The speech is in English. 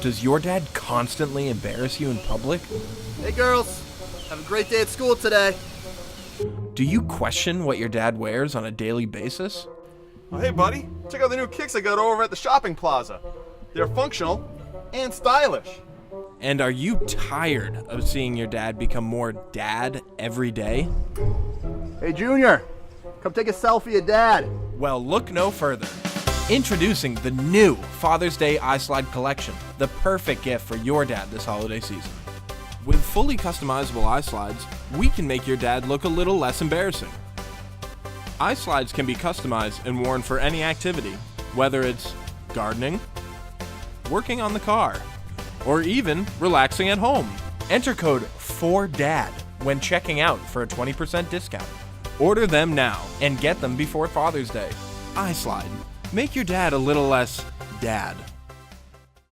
Does your dad constantly embarrass you in public? Hey girls, have a great day at school today. Do you question what your dad wears on a daily basis? Oh, hey buddy, check out the new kicks I got over at the shopping plaza. They're functional and stylish. And are you tired of seeing your dad become more dad every day? Hey Junior, come take a selfie of Dad. Well, look no further. Introducing the new Father's Day ISlide collection, the perfect gift for your dad this holiday season. With fully customizable iSlides, we can make your dad look a little less embarrassing. iSlides can be customized and worn for any activity, whether it's gardening, working on the car, or even relaxing at home. Enter code 4DAD when checking out for a 20% discount. Order them now and get them before Father's Day. iSlide. Make your dad a little less dad.